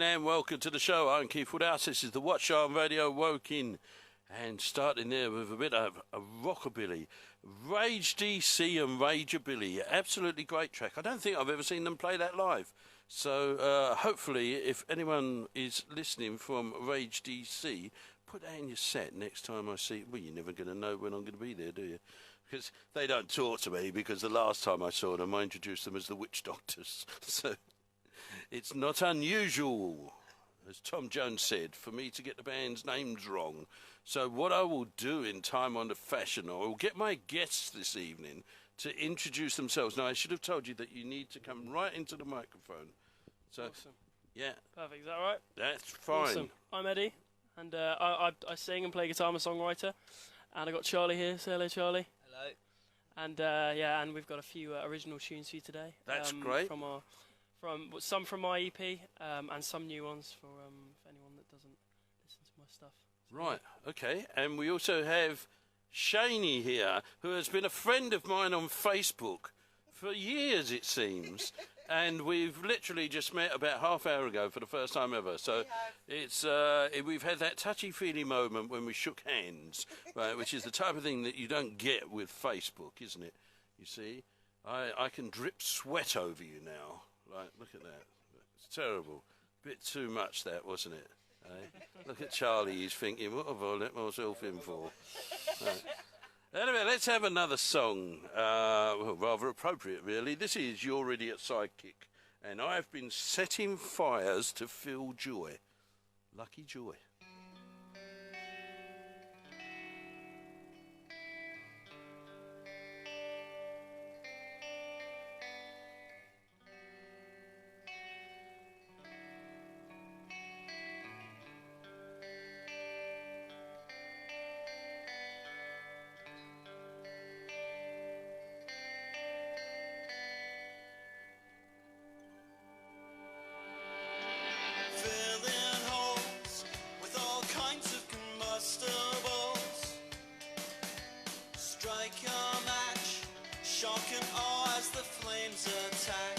And welcome to the show. I'm Keith Woodhouse. This is the WOT Show on Radio Woking. And starting there with a bit of a rockabilly. Rage DC and Rageabilly. Absolutely great track. I don't think I've ever seen them play that live. So hopefully, if anyone is listening from Rage DC, put that in your set next time I see. Well, you're never going to know when I'm going to be there, do you? Because they don't talk to me, because the last time I saw them, I introduced them as the Witch Doctors. So it's not unusual, as Tom Jones said, for me to get the band's names wrong. So what I will do in time on the fashion, I will get my guests this evening to introduce themselves. Now, I should have told you that you need to come right into the microphone. So, awesome. Yeah. Perfect, is that right? That's fine. Awesome. I'm Eddie, and I sing and play guitar. I'm a songwriter. And I got Charley here. Say hello, Charley. Hello. And and we've got a few original tunes for you today. That's great. Some from my EP, and some new ones for anyone that doesn't listen to my stuff. So right, okay. And we also have Shani here, who has been a friend of mine on Facebook for years, it seems. And we've literally just met about half hour ago for the first time ever. So it's we've had that touchy-feely moment when we shook hands, right, which is the type of thing that you don't get with Facebook, isn't it? You see, I can drip sweat over you now. Right, look at that. It's terrible. Bit too much, that, wasn't it? Look at Charlie. He's thinking, what have I let myself in for? Right. Anyway, let's have another song. Well, rather appropriate, really. This is Your Idiot Sidekick. And I've been setting fires to feel joy. Lucky Joy. Filling holes with shock and awe as the flames attack.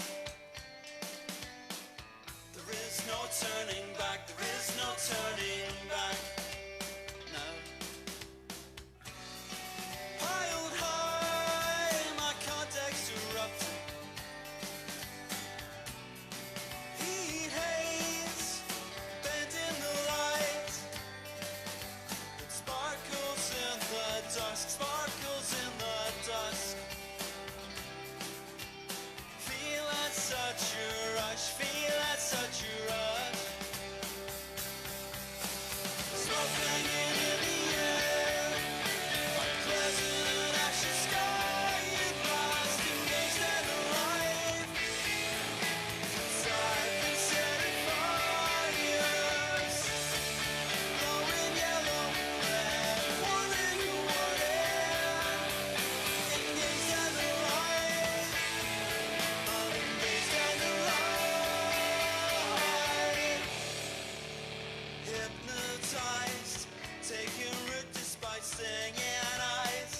There is no turning back, there is no turning back. No. Piled high, my contacts erupting. Heat haze, bent in the light. It sparkles in the dusk, sparkles in the dusk. Feel at such a rush, feel at such a rush. Smoke hanging in the air, like pleasant and ashy sky at last, engaged and alive. 'Cause I've been setting fires, glowing yellow, red, warming the water, engaged and alive, unengaged and alive. Hypnotized, taking root despite stinging eyes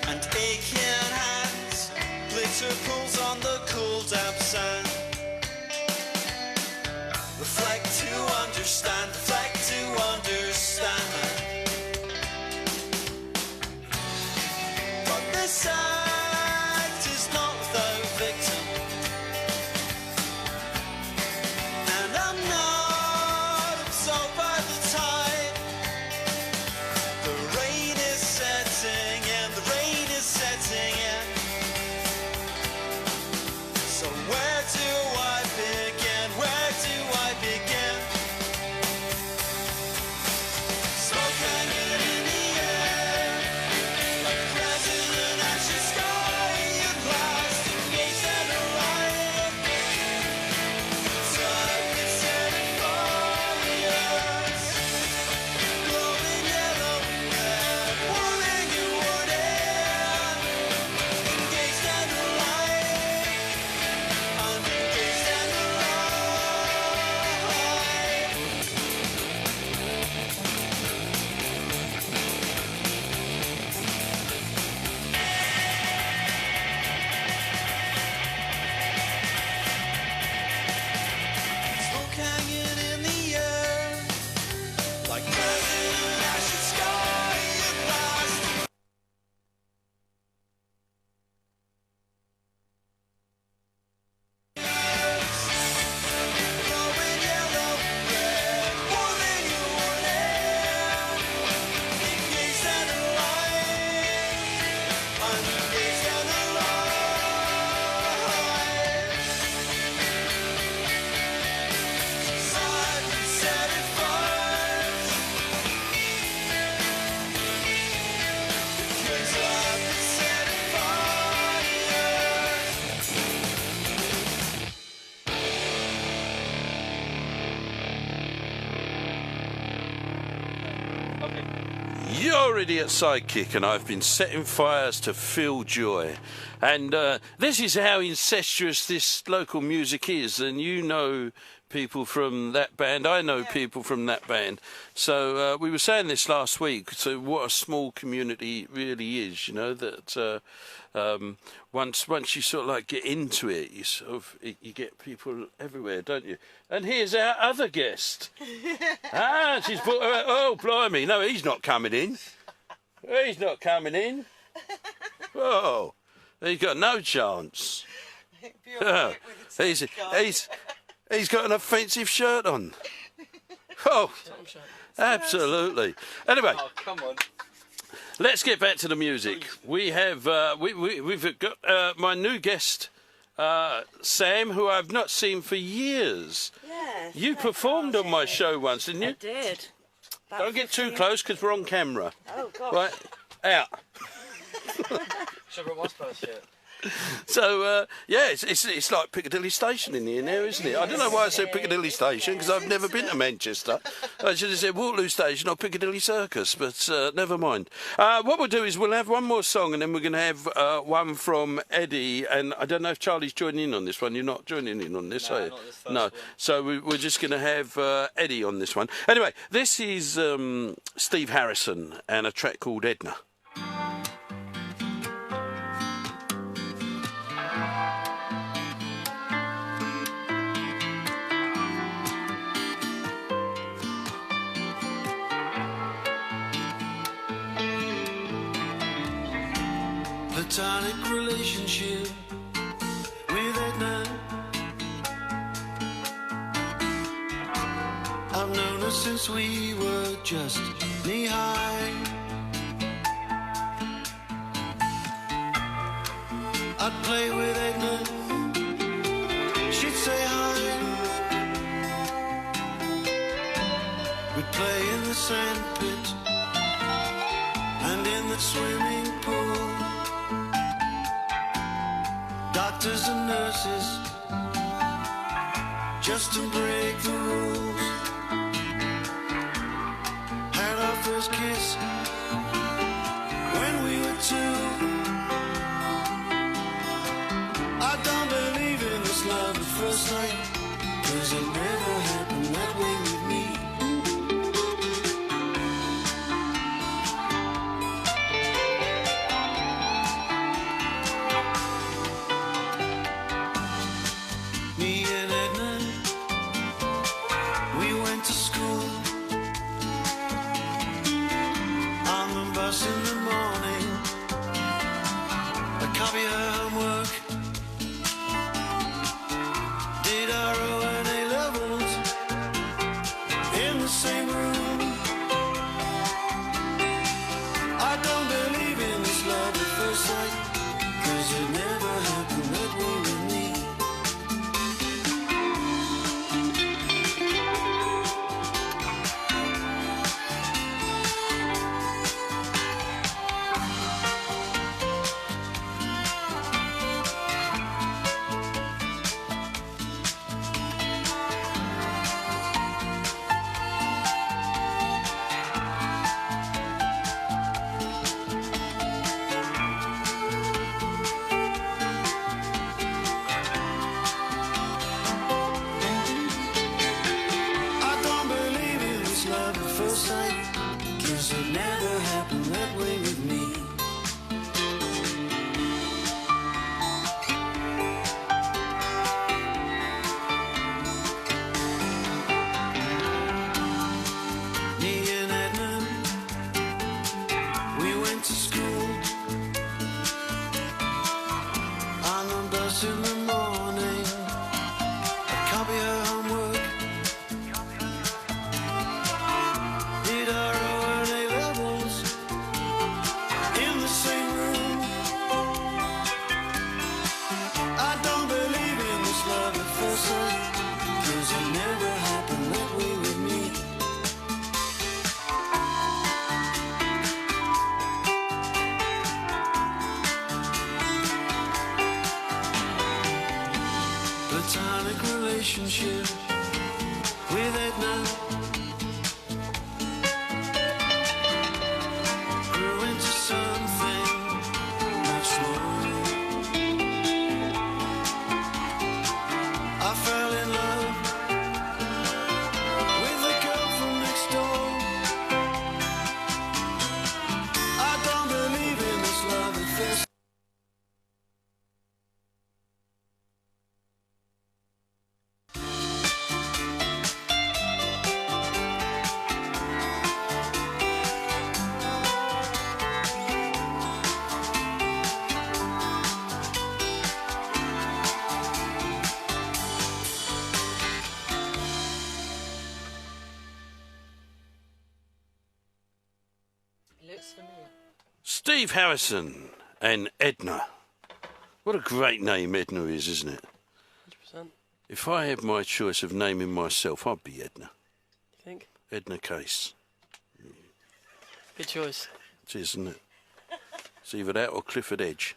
and aching hands. Glitter pulls on the cool damp sand. Reflect to understand, reflect to understand. But this act is not without victim, and I'm not absolved by the tide. The rain is setting in, the rain is setting in. So where do I begin? Where do I begin? Smoke hanging in the air, like present and ashy sky at last, engaged and alive. So I've been setting fires, glowing yellow, red, warming and warning, engaged and alive, unengaged and alive. Smoke hanging in the air, like present and ashy sky at last. Glowing yellow, red, warming and warning, engaged and alive, unengaged and alive. So I've been setting fires, because I've been setting fires. Okay. Your idiot sidekick, and I've been setting fires to feel joy. And this is how incestuous this local music is. And you know people from that band. I know people from that band. So we were saying this last week. So what a small community it really is, you know, that once you sort of like get into it, you get people everywhere, don't you? And here's our other guest. She's put oh, blimey. No, he's not coming in. He's not coming in. Oh, he's got no chance. He's got an offensive shirt on. Oh, absolutely. Anyway. Oh, come on. Let's get back to the music. We have we've got my new guest, Sam, who I've not seen for years. Yes. You performed on my show once, didn't you? I did. Don't get too close because we're on camera. Oh, gosh. Right, out. Should have was first shirt. So yeah, it's like Piccadilly Station in here now, isn't it? I don't know why I said Piccadilly Station because I've never been to Manchester. I should have said Waterloo Station or Piccadilly Circus, but never mind. What we'll do is we'll have one more song and then we're going to have one from Eddie. And I don't know if Charlie's joining in on this one. You're not joining in on this, are you? Not this first No. one. So we're just going to have Eddie on this one. Anyway, this is Steve Harrison and a track called Edna. platonic relationship with Edna. I've known her since we were just knee-high. I'd play with Edna, she'd say hi. We'd play in the sandpit and in the swimming pool. Doctors and nurses, just to break the rules. Had our first kiss when we were 2. I don't believe in this love at first sight, 'cause it never happened that way with me. Me and Edna, we went to school. On the bus in the morning, I'd copy her homework. Did our O&A levels in the same room. I don't believe in this love at first sight, 'cause it never happened that way with me. I don't believe in this love at first sight, 'cause it never happened that way with me. Me and Edna, we went to school. On the bus in the morning, I'd copy her homework. Did our O&A levels in the same room. I don't believe in this love at first sight, 'cause it never happened that way with me. Platonic relationship with Edna. Grew into something much more. I fell in love with the girl from next door. I don't believe in this love at first. It looks familiar. Steve Harrison and Edna. What a great name Edna is, isn't it? 100%. If I had my choice of naming myself, I'd be Edna. You think? Edna Case. Good choice. It is, isn't it? It's either that or Clifford Edge.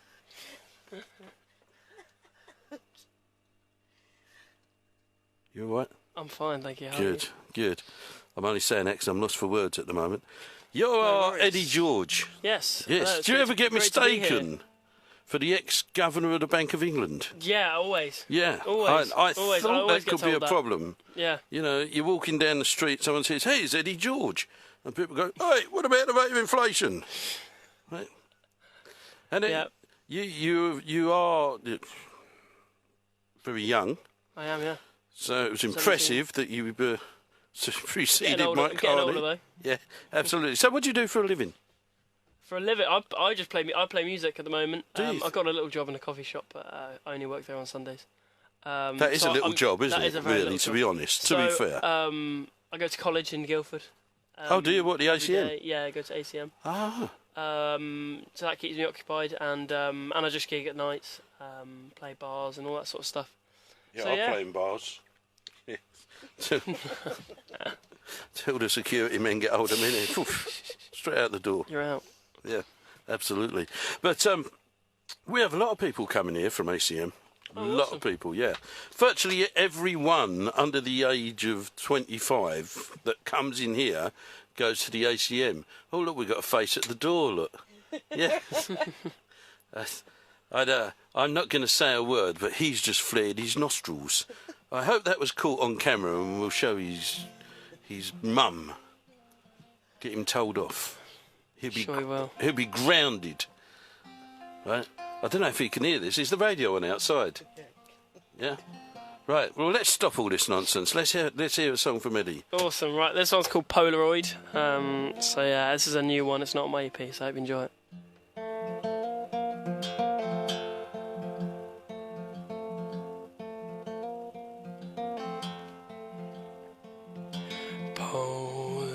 You all right? I'm fine, thank you. How are Good, good. I'm only saying that because I'm lost for words at the moment. You're worries. Eddie George. you? Yes. Yes. Hello, Do you it's ever get great to be here. mistaken for the ex-governor of the Bank of England? Yeah, always. Yeah. Always. I Always. I thought always that get could be a told that. problem. Yeah. You know, you're walking down the street, someone says, "Hey, it's Eddie George," and people go, "Hey, what about the rate of inflation?" Right? And then Yeah. you are very young, I am, yeah. so it was 17. impressive that you preceded Getting older, Mike getting Carney. older though. Yeah, absolutely. So what do you do for a living? For a living, I just play. I play music at the moment. Do you? I've got a little job in a coffee shop, but I only work there on Sundays. That is a little job, isn't it? Really, to be honest. To be fair. I go to college in Guildford. Oh, do you? What, the ACM? Yeah, I go to ACM. Ah. So that keeps me occupied, and I just gig at nights, play bars and all that sort of stuff. Yeah, So, I yeah. play in bars. Yeah. Till the security men get hold of me, and straight out the door. You're out. Yeah, absolutely. But we have a lot of people coming here from ACM. A lot of people, yeah. Virtually everyone under the age of 25 that comes in here goes to the ACM. Oh, look, we've got a face at the door, look. Yeah. I'm not going to say a word, but he's just flared his nostrils. I hope that was caught on camera, and we'll show his mum. Get him told off. Sure he will. He'll be grounded. Right? I don't know if he can hear this. Is the radio on outside? Yeah? Right, well, let's stop all this nonsense. Let's hear a song from Eddie. Awesome. Right, this one's called Polaroid. So yeah, this is a new one. It's not on my EP, so I hope you enjoy it.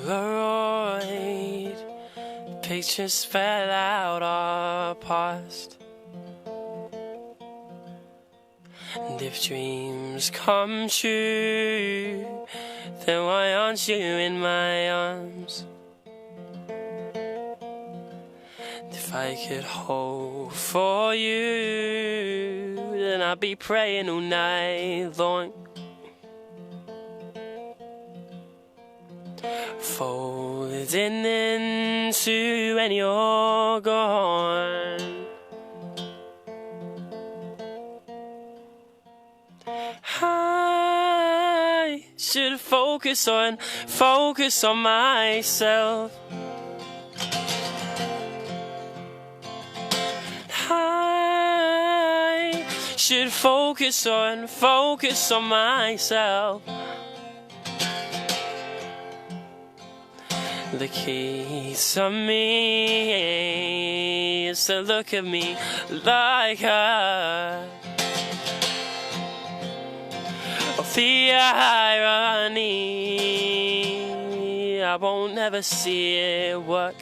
Polaroid, pictures fell out our past. And if dreams come true, then why aren't you in my arms? And if I could hope for you, then I'd be praying all night long. Folding into when you're gone. I should focus on myself. I should focus on myself. The key to me is to look at me like her. Of the irony, I won't ever see it work.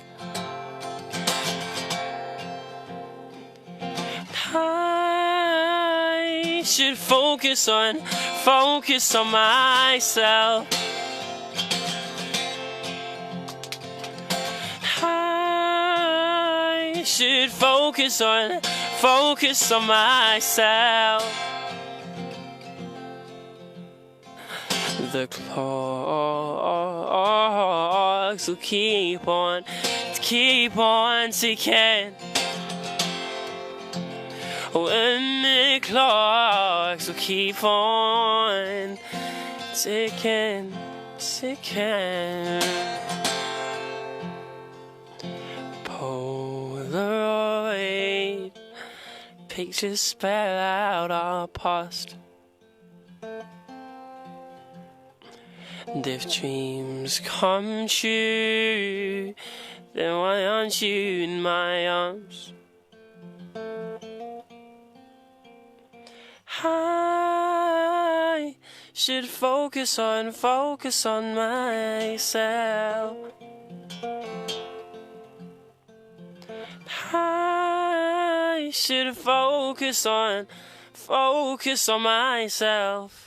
I should focus on myself. I should focus on myself. The clocks will keep on ticking. When the clocks will keep on ticking. Polaroid, pictures spell out our past. And if dreams come true, then why aren't you in my arms? I should focus on myself. I should focus on myself.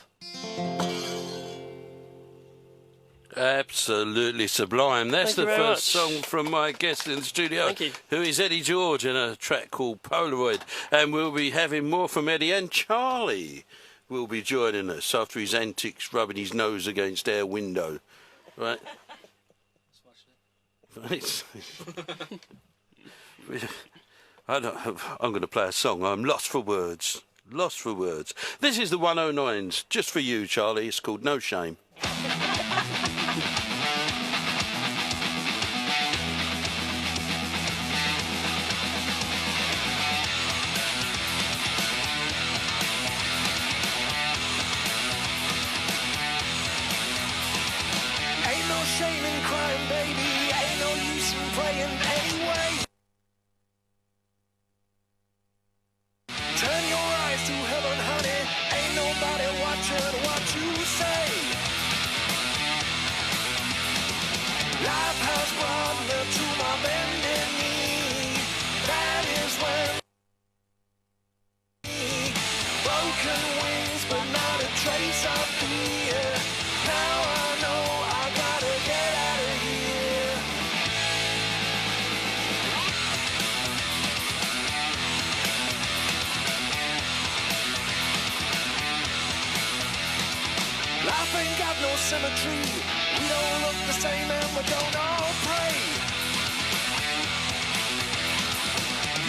Absolutely sublime. That's the Thank you very first much. song from my guest in the studio, Thank you. who is Eddie George, in a track called Polaroid. And we'll be having more from Eddie, and Charley will be joining us after his antics rubbing his nose against our window. Right? I'm going to play a song. I'm lost for words. This is the 109s, just for you, Charley. It's called No Shame. Ain't no shame in crying, baby. Ain't no use in praying anyway. no symmetry. We don't look the same and we don't all pray.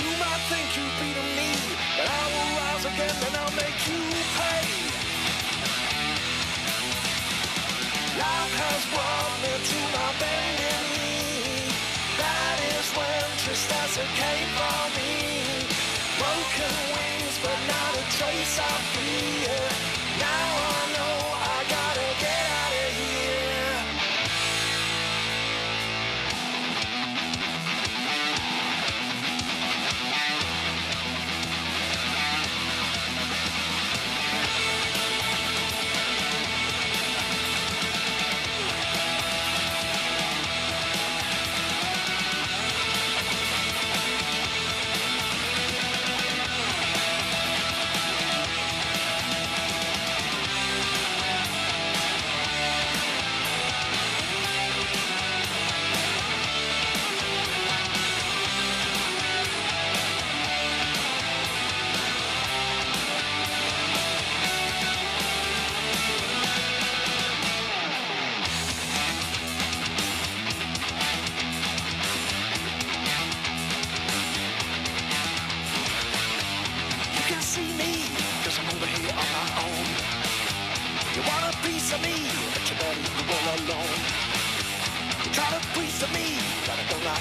You might think you've beaten me, but I will rise again and I'll make you pay. Life has brought me to my bending knee. That is when tristessa came for me. Broken wings, but not a trace of fear. Now I know I gotta get out of here.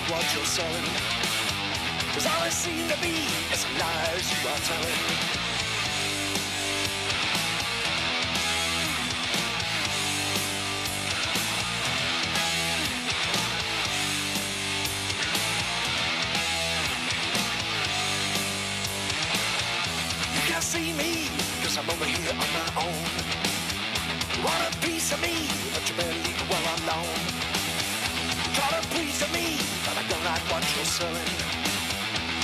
What you're selling, 'cause all it seems to be is lies you are telling. You can't see me, 'cause I'm over here on my own. You want a piece of me, but you better leave well alone. Try to please me, but I don't like what you're selling.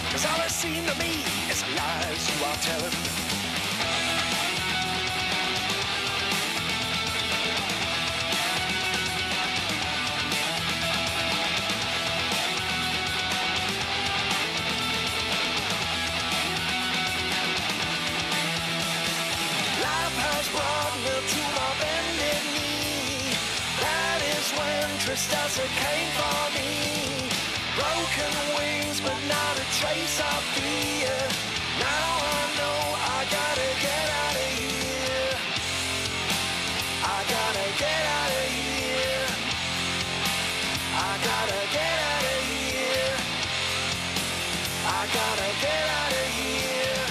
'Cause all it seems to me is lies you are telling. Life has brought me to my bended knee. That is when tristessa came for me. Broken wings, but not a trace of fear. Now I know I gotta get out of here. I gotta get out of here. I gotta get out of here. I gotta get out of here.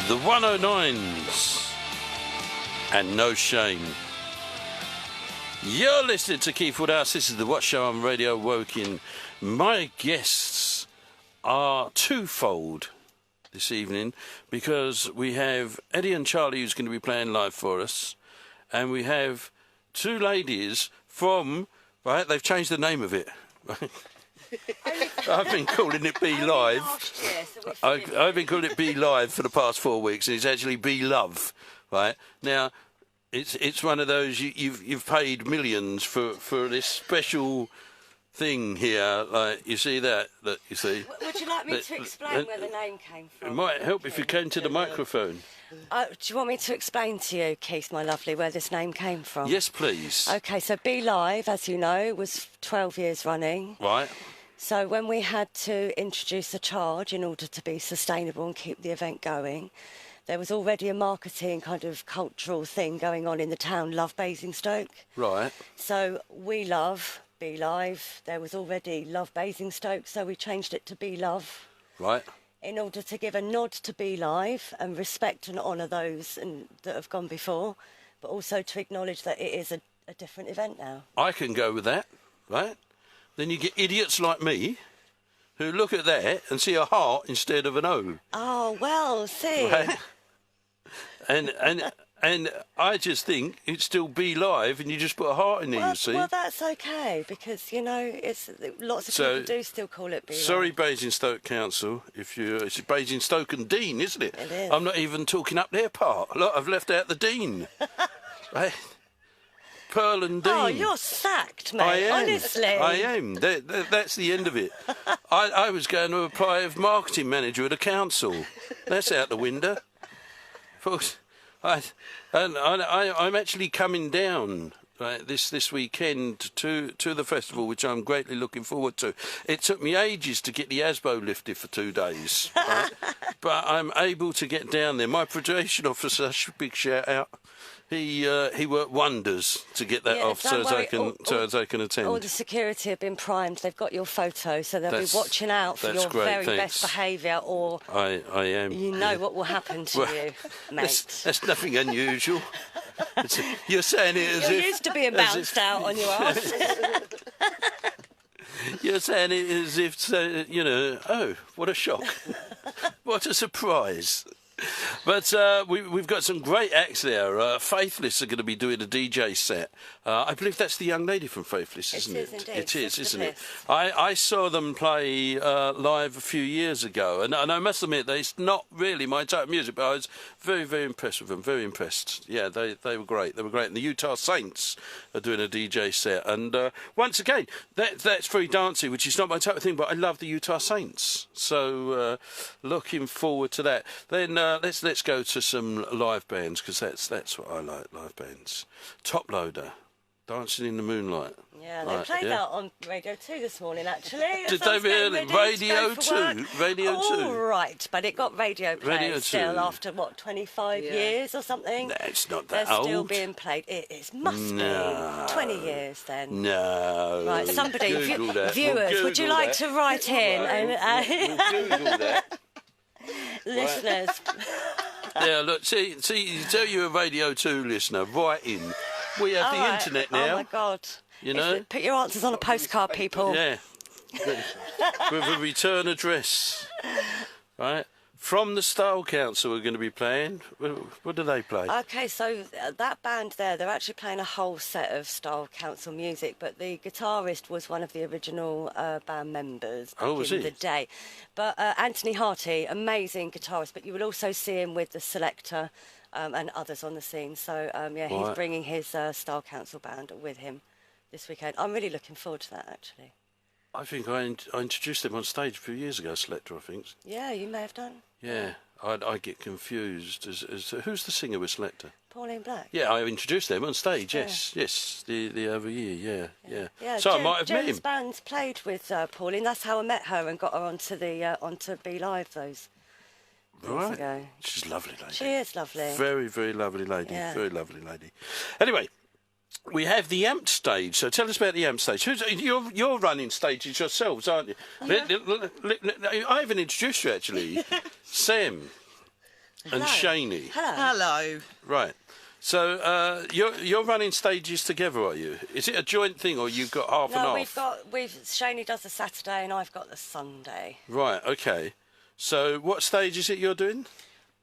The 109s and No Shame. You're listening to Keith Woodhouse. This is the WOT Show on Radio Woking. My guests are twofold this evening because we have Eddie and Charley who's going to be playing live for us, and we have two ladies from, right, they've changed the name of it. I've been calling it Be Live. I've been calling it Be Live for the past 4 weeks, and it's actually Be Love, right? Now, it's one of those you've paid millions for this special thing here. Like you see that you see. Would you like me to explain where the name came from? It might help if you came to the microphone. Do you want me to explain to you, Keith, my lovely, where this name came from? Yes, please. Okay, so Be Live, as you know, was 12 years running. Right. So when we had to introduce a charge in order to be sustainable and keep the event going, there was already a marketing kind of cultural thing going on in the town, Love Basingstoke. Right. So we love Be Live. There was already Love Basingstoke, so we changed it to Be Love. Right. In order to give a nod to Be Live and respect and honour those that have gone before, but also to acknowledge that it is a different event now. I can go with that, right? Then you get idiots like me who look at that and see a heart instead of an O. Oh, well, see. Right? And I just think it's still Be Live, and you just put a heart in there. Well, you see. well, that's okay because it's lots of people do still call it Be Live. Sorry, Basingstoke Council, it's Basingstoke and Dean, isn't it? It is. I'm not even talking up their part. Look, I've left out the Dean. Right? Pearl and Dean. Oh, you're sacked, mate. I am. Honestly. I am. That's the end of it. I was going to apply as marketing manager at a council. That's out the window. Folks, I'm actually coming down this weekend to the festival, which I'm greatly looking forward to. It took me ages to get the ASBO lifted for 2 days, right? But I'm able to get down there. My production officer, big shout out. He worked wonders to get that off so as I can attend. All the security have been primed. They've got your photo, so they'll be watching out for your very best behaviour, or I am. You know what will happen to you, mate. That's nothing unusual. You're saying it as You're if... used to being bounced out on your arse. You're saying it as if, oh, what a shock. What a surprise. But we've got some great acts there. Faithless are going to be doing a DJ set. I believe that's the young lady from Faithless, isn't it? It is, isn't it? I saw them play live a few years ago, and I must admit that it's not really my type of music, but I was very, very impressed with them. Very impressed. Yeah, they were great. They were great. And the Utah Saints are doing a DJ set. And once again, that's very dancey, which is not my type of thing, but I love the Utah Saints. So looking forward to that. Then let's go to some live bands, because that's what I like, live bands. Top Loader, Dancing in the Moonlight. Yeah, they played that on Radio 2 this morning, actually. Did they really? Radio 2? Radio 2? All right, but it got radio play still after, 25 years or something? That's not that They're old. still being played. It must be 20 years then. No. Right, somebody, Google viewers, would you like to write in? We'll Google that. Listeners. Yeah, look, see, you tell you're a Radio 2 listener, write in. We have the internet now. Oh, my God. You know? Put your answers on a postcard, people. Yeah. With a return address. Right? From the Style Council we're going to be playing. What do they play? Okay, so that band there, they're actually playing a whole set of Style Council music, but the guitarist was one of the original band members back in the day. But Anthony Harty, amazing guitarist, but you will also see him with the Selector and others on the scene. So, he's bringing his Style Council band with him this weekend. I'm really looking forward to that, actually. I think I introduced them on stage a few years ago, Selector, I think. Yeah, you may have done. Yeah, I get confused as to who's the singer with Selector? Pauline Black. Yeah, I introduced them on stage. Yes, the other year. Yeah. So Jen, I might have met him. Jen's band's played with Pauline. That's how I met her and got her onto Be Live those years ago. She's a lovely lady. She is lovely. Very, very lovely lady. Yeah. Very lovely lady. Anyway, we have the amp stage. So tell us about the amp stage. You're running stages yourselves, aren't you? Yeah. I haven't introduced you, actually. Sam and Shani. Hello. Right. So you're running stages together, are you? Is it a joint thing, or you've got half and half? No, Shani does the Saturday and I've got the Sunday. Right. Okay. So what stage is it you're doing?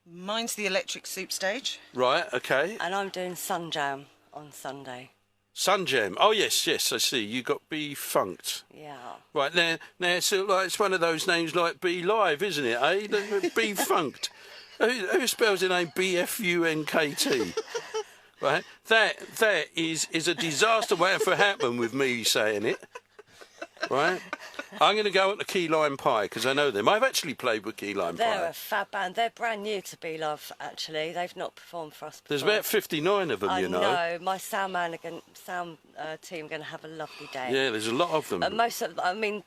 Mine's the electric soup stage. Right. Okay. And I'm doing Sun Jam on Sunday. Sun Jam. Oh yes, I see. You got Be Funked. Yeah. Right now, so like it's one of those names like Be Live, isn't it? Eh? Be Funked. Who spells the name BFUNKT? Right. That is a disaster waiting for happen with me saying it. Right. I'm going to go on to Key Lime Pie because I know them. I've actually played with Key Lime Pie. They're a fab band. They're brand new to Be Love, actually. They've not performed for us before. There's about 59 of them, you know. I know. My sound team are going to have a lovely day. Yeah, there's a lot of them.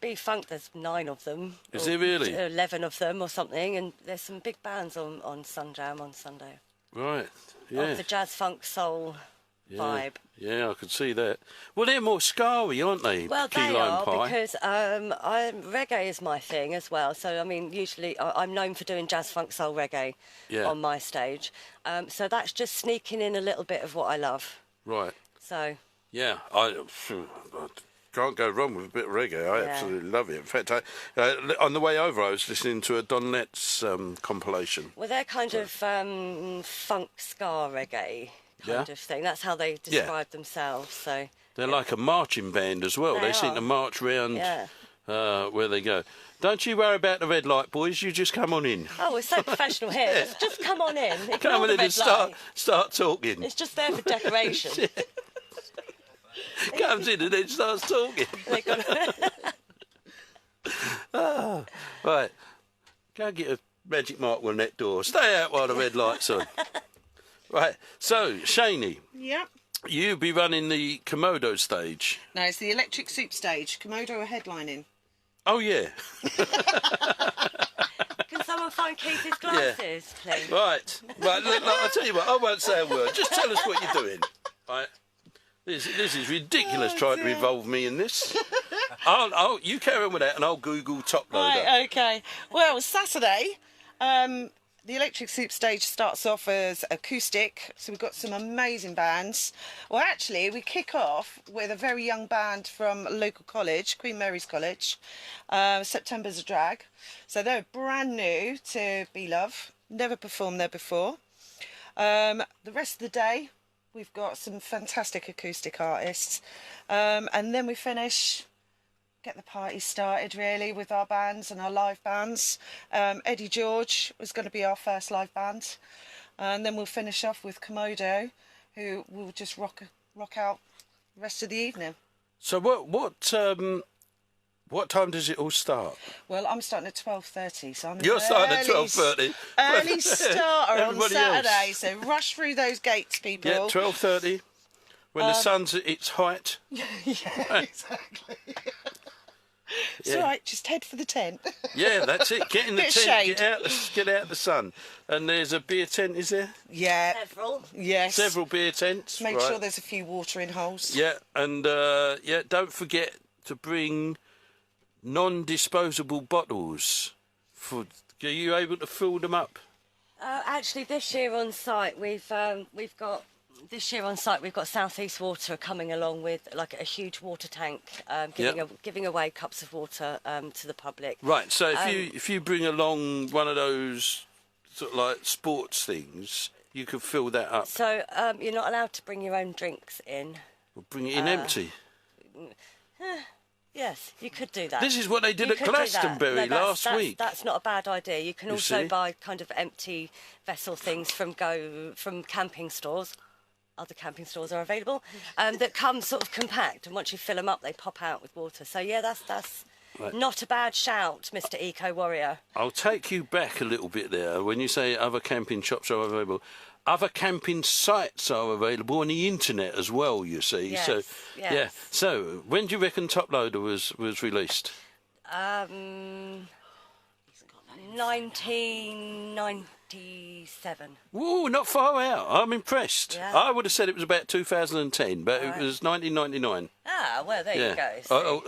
Be Funk, there's 9 of them. Is there really? 11 of them or something. And there's some big bands on Sun Jam on Sunday. Right, yeah. Of the jazz, funk, soul vibe. Yeah, I could see that. Well, they're more scarry, aren't they? Well, Key they lime are pie. because reggae is my thing as well. So, I mean, usually I'm known for doing jazz, funk, soul, reggae on my stage. So that's just sneaking in a little bit of what I love. Right. So. Yeah, I can't go wrong with a bit of reggae. I absolutely love it. In fact, on the way over, I was listening to a Don Letts compilation. Well, they're kind of funk, ska, reggae kind of thing. That's how they describe themselves. So they're like a marching band as well. They seem to march round where they go. Don't you worry about the red light, boys. You just come on in. Oh, we're so professional here. Just come on in. Come on in and start talking. It's just there for decoration. Comes in and then starts talking. Right. Go and get a magic marker on that door. Stay out while the red light's on. Right. So, Shani. Yep. You be running the Komodo stage. No, it's the electric soup stage. Komodo are headlining. Oh, yeah. Can someone find Keith's glasses, please? Right. Look, I'll tell you what. I won't say a word. Just tell us what you're doing. Right. This is ridiculous trying to involve me in this. You carry on with that and I'll Google top loader. Right, okay. Well, Saturday, the electric soup stage starts off as acoustic, so we've got some amazing bands. Well, actually, we kick off with a very young band from a local college, Queen Mary's College, September's a Drag. So they're brand new to Be Love, never performed there before. The rest of the day, we've got some fantastic acoustic artists. And then we finish, get the party started really with our bands and our live bands. Eddie George was going to be our first live band. And then we'll finish off with Komodo, who will just rock out the rest of the evening. So what time does it all start? Well, I'm starting at 12:30, so You're starting at 12:30. Early starter on Everybody Saturday, else. so rush through those gates, people. Yeah, 12:30. When the sun's at its height. Yeah, exactly. It's all right, just head for the tent. Yeah, that's it. Get in the Bit of tent, shade. get out the sun. And there's a beer tent, is there? Yeah. Several. Yes. Several beer tents. Make right. sure there's a few watering holes. Yeah, and don't forget to bring non-disposable bottles. Are you able to fill them up? Actually, this year on site we've got South East Water coming along with like a huge water tank, giving away cups of water to the public. Right. So if you bring along one of those sort of like sports things, you can fill that up. So you're not allowed to bring your own drinks in. We'll bring it in empty. Yes, you could do that. This is what they did at Glastonbury last week. That's not a bad idea. You can also buy kind of empty vessel things from camping stores. Other camping stores are available that come sort of compact, and once you fill them up, they pop out with water. So yeah, that's right. Not a bad shout, Mr. Eco Warrior. I'll take you back a little bit there. When you say other camping shops are available, other camping sites are available on the internet as well, you see. Yes, so, yes. Yeah. So, when do you reckon Top Loader was released? 1997. Ooh, not far out. I'm impressed. Yeah. I would have said it was about 2010, but it was 1999. Ah, well, there you go.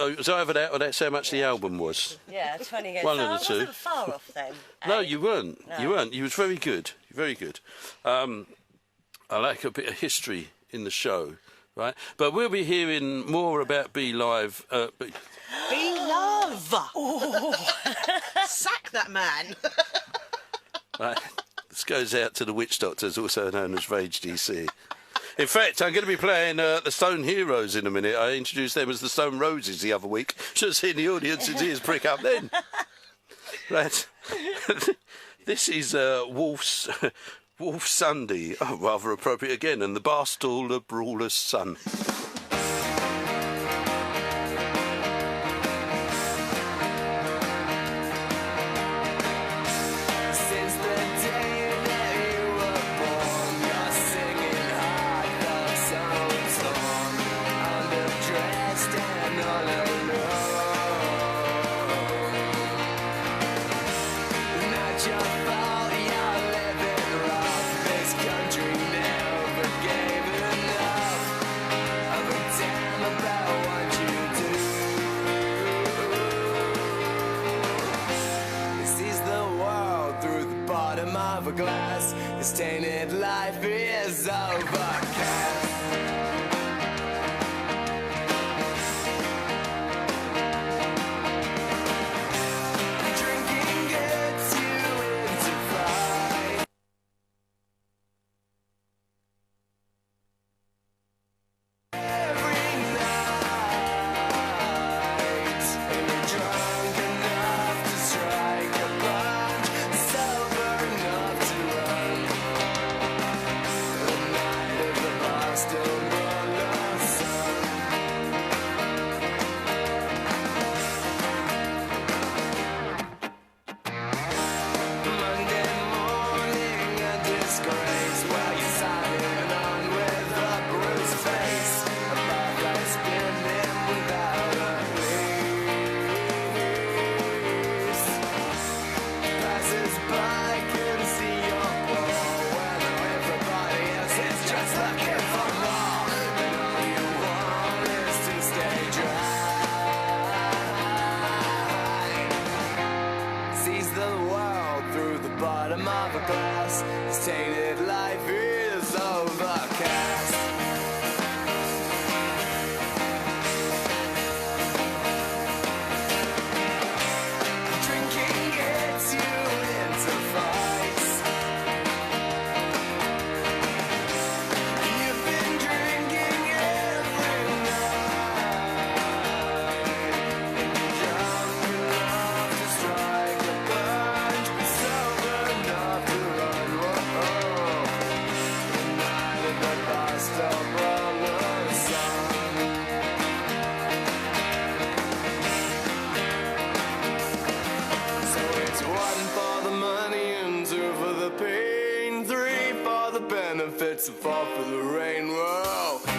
It was either that or that's how much the album was. Yeah, 20 years. One of the I two. wasn't far off then. No, eh? you weren't. No. You weren't. You was very good. Very good. I like a bit of history in the show, right? But we'll be hearing more about Be Live. Be Love! Oh. Sack that man! Right. This goes out to the witch doctors, also known as Rage DC. In fact, I'm going to be playing the Stone Heroes in a minute. I introduced them as the Stone Roses the other week. Should have seen the audience's ears prick up then. Right. This is Wolf Sunday, rather appropriate again, and the Barstool the Brawler's Son. Country never gave enough. tainted life is overcast. Drinking gets you into fight. Every night, and you're drunk enough to strike a punch, sober enough to run. The night of the Boston Roller Sun. Monday morning, a disgrace. Well, you're signing on with a bruised face. A light spinning without a lease. Passers by can see your ball, when everybody else is just looking for more. And all you want is to stay dry. Sees the world through the bottom of a glass. His tainted life is overcast. Drinking gets you into fights. You've been drinking every night, and you're drunk enough to strike a punch, but sober enough to run. Whoa, the night of the Boston Roller Sun. So it's 1 for the money and 2 for the pain, 3 for the benefits and 4 for the rain. Whoa, the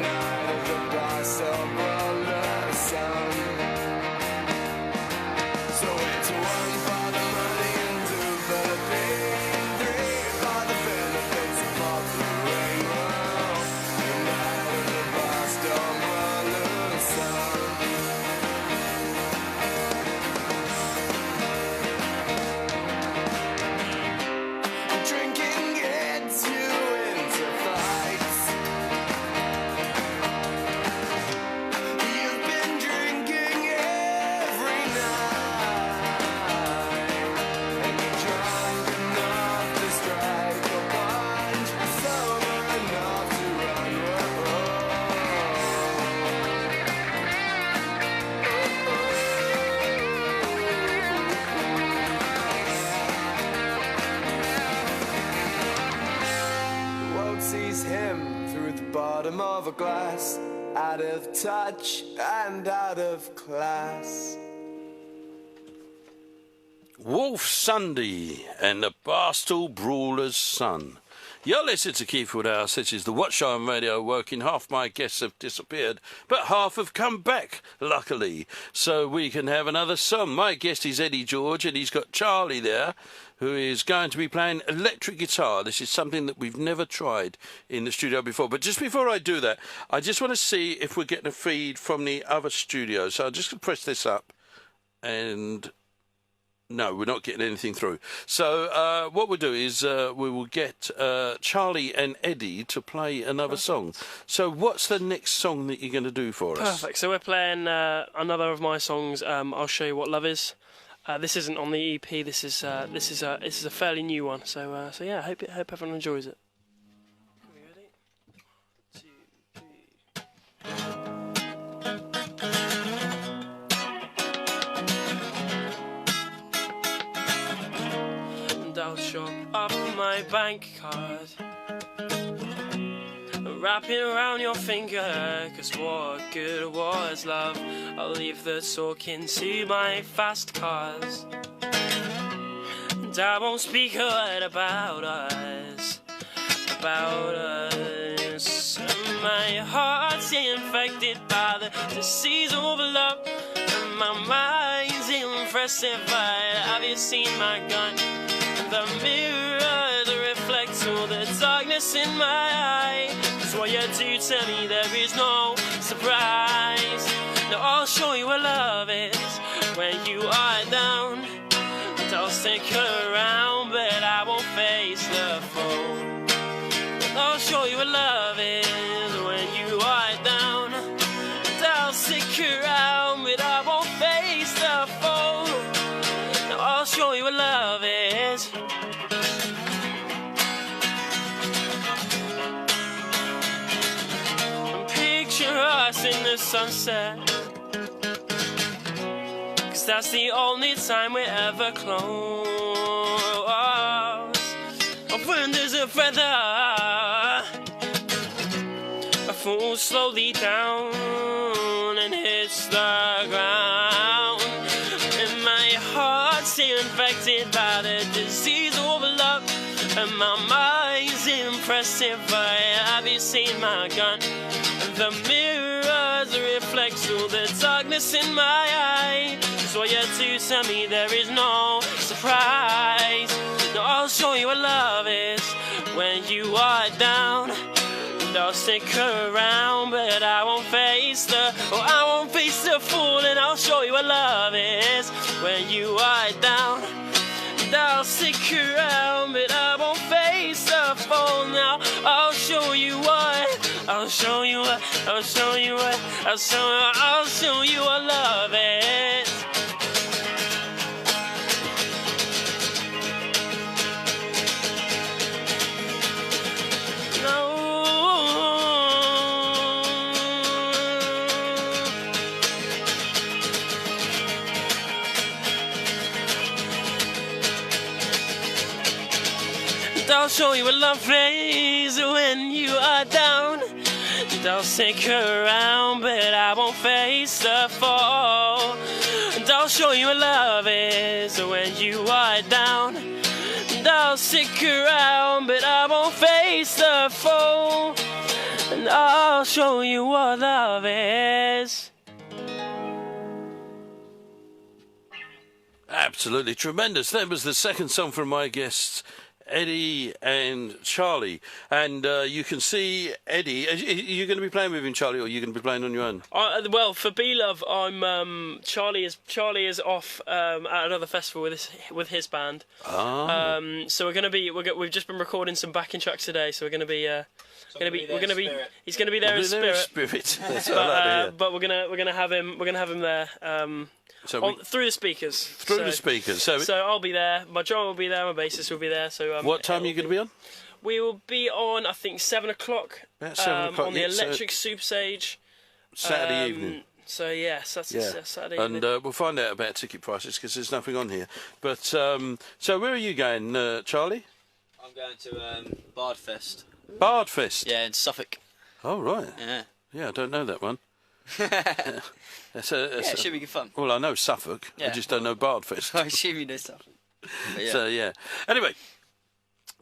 night of the Boston Roller Sun. So it's 1 for the money and 2 for the pain, 3 for the benefits and 4 for the rain. Whoa, the night of the Boston Roller Sun. Drinking gets you into fights. You've been drinking every night, and you're drunk enough to strike a punch, sober enough to run. The world sees him through the bottom of a glass, out of touch and out of class. Wolf Sunday and the Barstool Brawler's son. You're listening to Keith Woodhouse. This is the WOT Show on Radio Woking. Half my guests have disappeared, but half have come back, luckily, so we can have another song. My guest is Eddie George, and he's got Charley there, who is going to be playing electric guitar. This is something that we've never tried in the studio before. But just before I do that, I just want to see if we're getting a feed from the other studio. So I'm just going to press this up, and no, we're not getting anything through. So what we'll do is we will get Charley and Eddie to play another song. So what's the next song that you're going to do for us? Perfect. So we're playing another of my songs. I'll show you what love is. This isn't on the EP. This is a fairly new one. So yeah, I hope everyone enjoys it. Ready? 2, 3. And I'll show up my bank card, wrap it around your finger, 'cause what good was love? I'll leave the talking to my fast cars, and I won't speak a word about us. My heart's infected by the disease of love, and my mind's impressified. Have you seen my gun? The mirrors reflect all the darkness in my eye. That's what you do to me, there is no surprise. Now I'll show you what love is when you are down. And I'll stick around, but I won't face the fight. phone. I'll show you what love is when you are down. And I'll stick around, but I won't face the phone. Now I'll show you what love is. And picture us in the sunset, 'cause that's the only time we're ever close. When there's a feather, I fall slowly down and hits the ground. And my heart's infected by the disease of love, and my mind's impressive. Have you seen my gun? The mirrors reflect all the darkness in my eye. So you to tell me there is no surprise. No, I'll show you what love is when you are down. And I'll stick around, but I won't face the fool. And I'll show you what love is when you are down. And I'll stick around, but I won't face the fool. Now I'll show you what. I'll show you what. I'll show you what. I'll show you what love is. I'll show you what love is when you are down. And I'll stick around, but I won't face the fall. And I'll show you what love is when you are down. And I'll stick around, but I won't face the fall. And I'll show you what love is. Absolutely tremendous. That was the second song from my guests, Eddie and Charlie. And you can see Eddie. Are you going to be playing with him, Charlie, or are you going to be playing on your own? Well, for B-Love, I'm Charlie is off at another festival with his band. Oh. So we've just been recording some backing tracks today. So we're going to be he's going to be there in spirit. That's what I like to hear. But we're gonna have him there. Through the speakers. The speakers. So I'll be there. My drummer will be there. My bassist will be there. So what time are you going to be on? We will be on, I think, 7 o'clock. About 7 o'clock on the Electric Super Stage. Saturday evening. So yes, that's Saturday evening. And we'll find out about ticket prices because there's nothing on here. But so where are you going, Charlie? I'm going to Bardfest. Bardfest. Yeah, in Suffolk. Oh right. Yeah. I don't know that one. It should be good fun. Well, I know Suffolk. I just don't know Bardfest. I assume you know Suffolk. Yeah. So yeah. Anyway,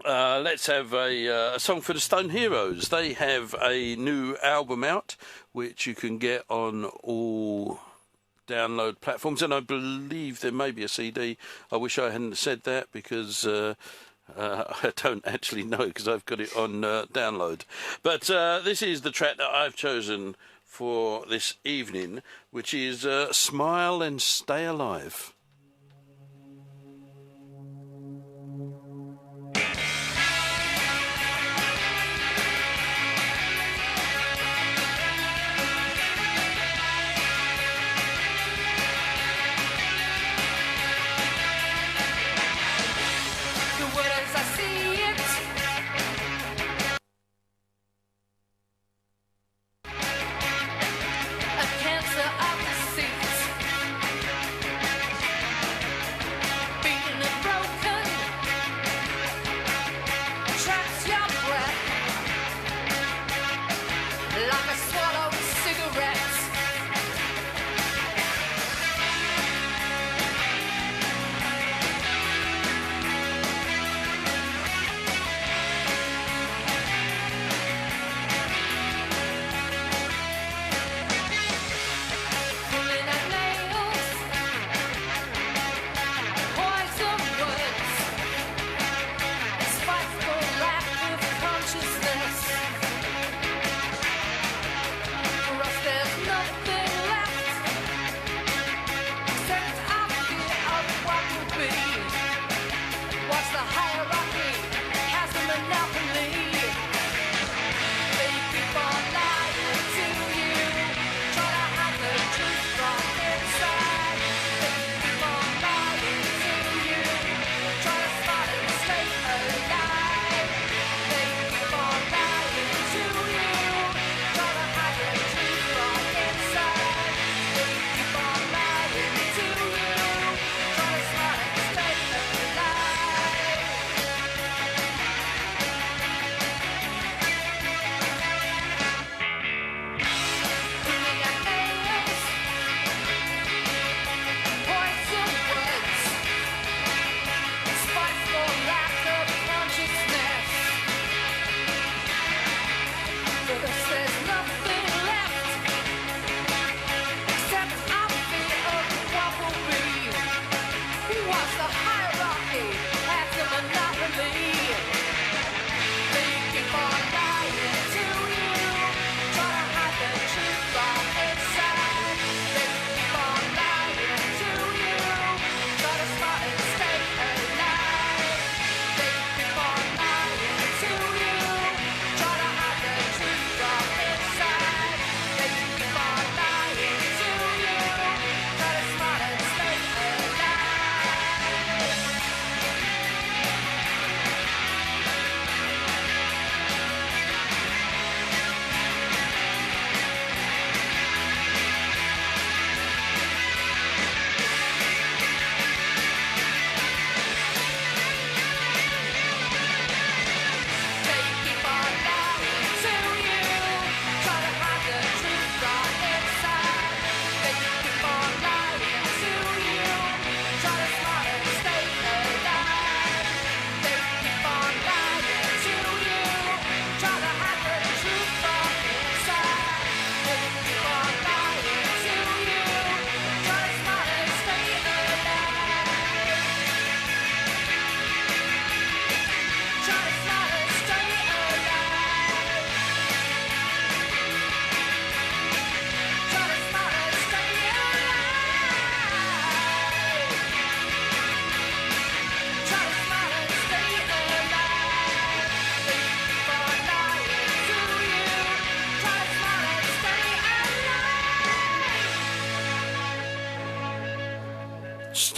let's have a song for the Stone Heroes. They have a new album out, which you can get on all download platforms, and I believe there may be a CD. I wish I hadn't said that because I don't actually know because I've got it on download. But this is the track that I've chosen for this evening, which is Smile and Stay Alive.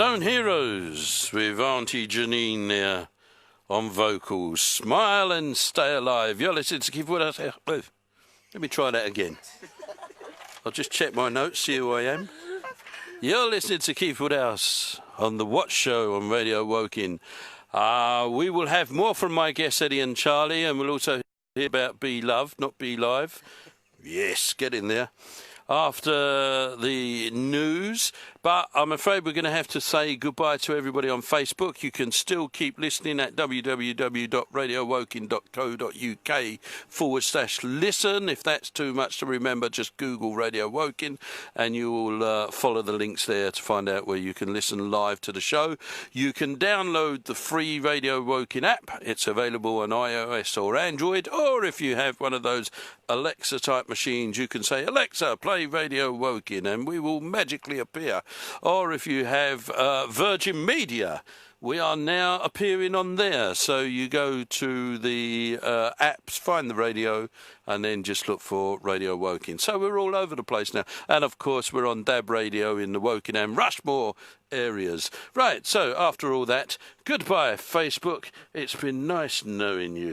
Stone Heroes with Auntie Janine there on vocals. Smile and stay alive. You're listening to Keep What I Say. Let me try that again. I'll just check my notes, see who I am. You're listening to Keith Woodhouse on the WOT Show on Radio Woking. We will have more from my guests Eddie and Charlie, and we'll also hear about Be Love, not Be Live. Yes, get in there. After the news, but I'm afraid we're going to have to say goodbye to everybody on Facebook. You can still keep listening at www.radiowoking.co.uk/listen. If that's too much to remember, just Google Radio Woking and you will follow the links there to find out where you can listen live to the show. You can download the free Radio Woking app. It's available on iOS or Android, or if you have one of those Alexa type machines, you can say, Alexa, play Radio Woking, and we will magically appear. Or if you have Virgin Media, we are now appearing on there. So you go to the apps, find the radio, and then just look for Radio Woking. So we're all over the place now. And, of course, we're on DAB Radio in the Woking and Rushmore areas. Right, so after all that, goodbye, Facebook. It's been nice knowing you.